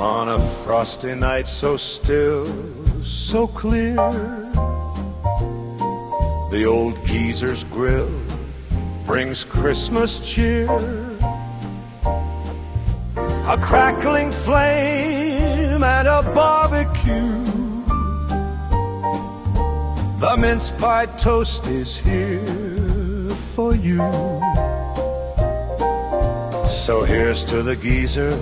On a frosty night so still, so clear, the old geezer's grill brings Christmas cheer. A crackling flame and a barbecue. The mince pie toastie's here for you. So here's to the geezer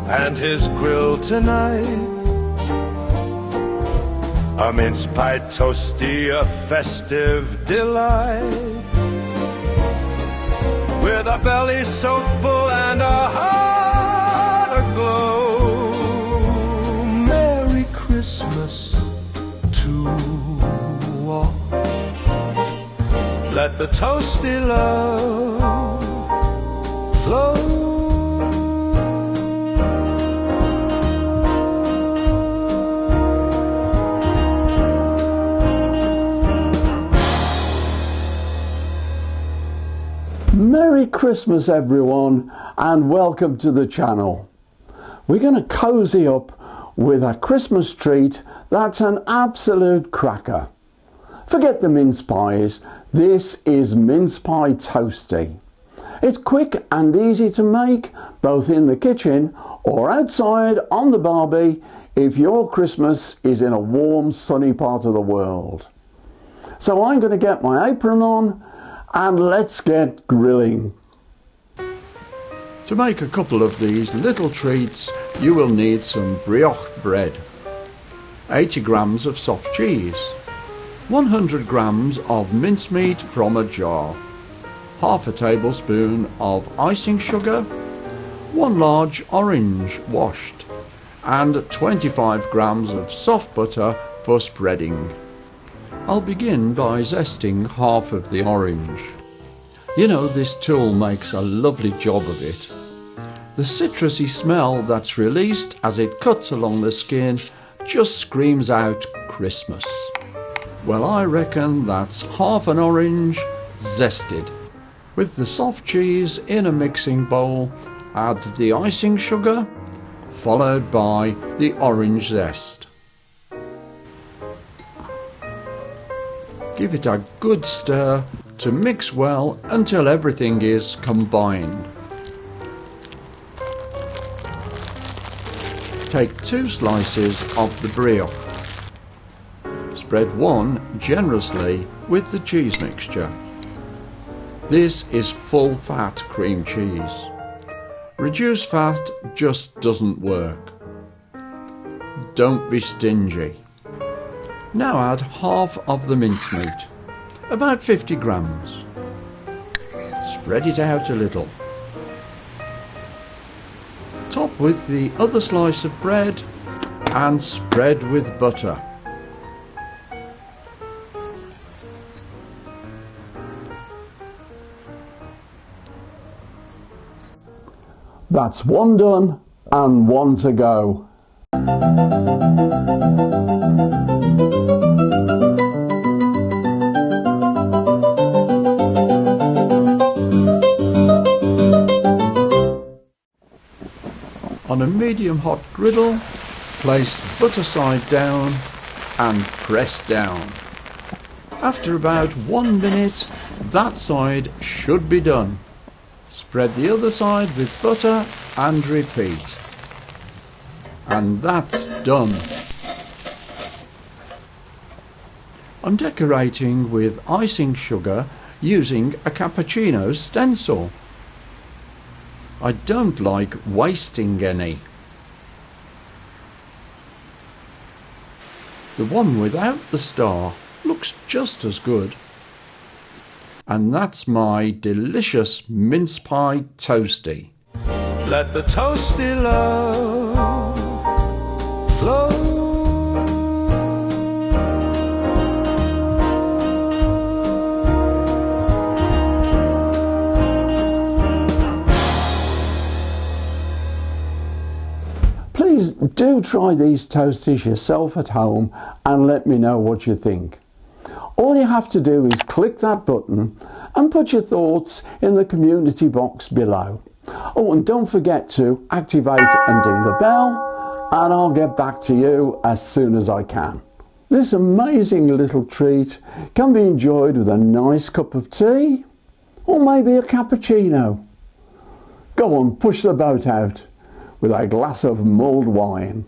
and his grill tonight. A mince pie toastie, a festive delight. With a belly so full and a heart aglow. Merry Christmas to all. Let the toasty love flow. Merry Christmas everyone, and welcome to the channel. We're going to cozy up with a Christmas treat that's an absolute cracker. Forget the mince pies, this is Mince Pie Toastie. It's quick and easy to make, both in the kitchen or outside on the barbie if your Christmas is in a warm sunny part of the world. So I'm going to get my apron on and let's get grilling. To make a couple of these little treats, you will need some brioche bread, 80 grams of soft cheese, 100 grams of mincemeat from a jar, half a tablespoon of icing sugar, 1 large orange washed, and 25 grams of soft butter for spreading. I'll begin by zesting half of the orange. You know, this tool makes a lovely job of it. The citrusy smell that's released as it cuts along the skin just screams out Christmas. Well, I reckon that's half an orange zested. With the soft cheese in a mixing bowl, add the icing sugar, followed by the orange zest. Give it a good stir to mix well until everything is combined. Take 2 slices of the brioche. Spread one generously with the cheese mixture. This is full fat cream cheese. Reduced fat just doesn't work. Don't be stingy. Now add half of the mincemeat, about 50 grams. Spread it out a little. Top with the other slice of bread and spread with butter. That's one done and one to go. On a medium hot griddle, place the butter side down and press down. After about 1 minute, that side should be done. Spread the other side with butter and repeat. And that's done. I'm decorating with icing sugar using a cappuccino stencil. I don't like wasting any. The one without the star looks just as good. And that's my delicious mince pie toastie. Let the toasty love flow. Please do try these toasties yourself at home and let me know what you think. All you have to do is click that button and put your thoughts in the community box below. Oh, and don't forget to activate and ding the bell and I'll get back to you as soon as I can. This amazing little treat can be enjoyed with a nice cup of tea or maybe a cappuccino. Go on, push the boat out with a glass of mulled wine.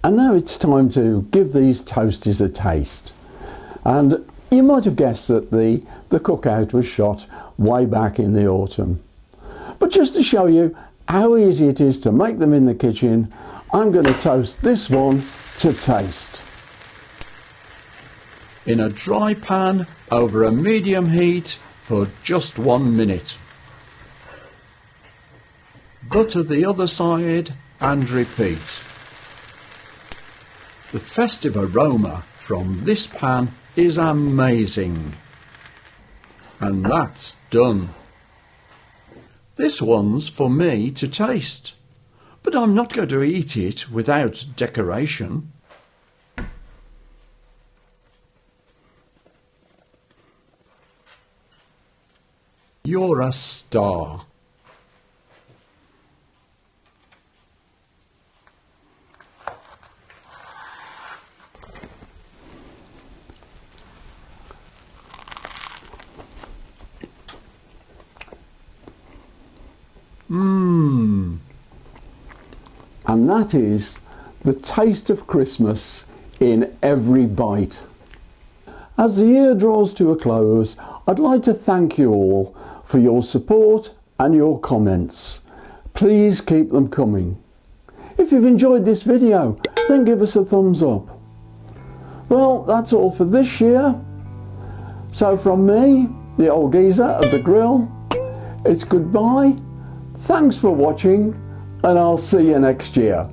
And now it's time to give these toasties a taste. And you might have guessed that the cookout was shot way back in the autumn. But just to show you how easy it is to make them in the kitchen, I'm going to toast this one to taste. In a dry pan over a medium heat for just 1 minute. Butter the other side and repeat. The festive aroma from this pan is amazing. And that's done. This one's for me to taste, but I'm not going to eat it without decoration. You're a star. And that is the taste of Christmas in every bite. As the year draws to a close, I'd like to thank you all for your support and your comments. Please keep them coming. If you've enjoyed this video, then give us a thumbs up. Well, that's all for this year. So from me, the old geezer at the grill, it's goodbye. Thanks for watching, and I'll see you next year.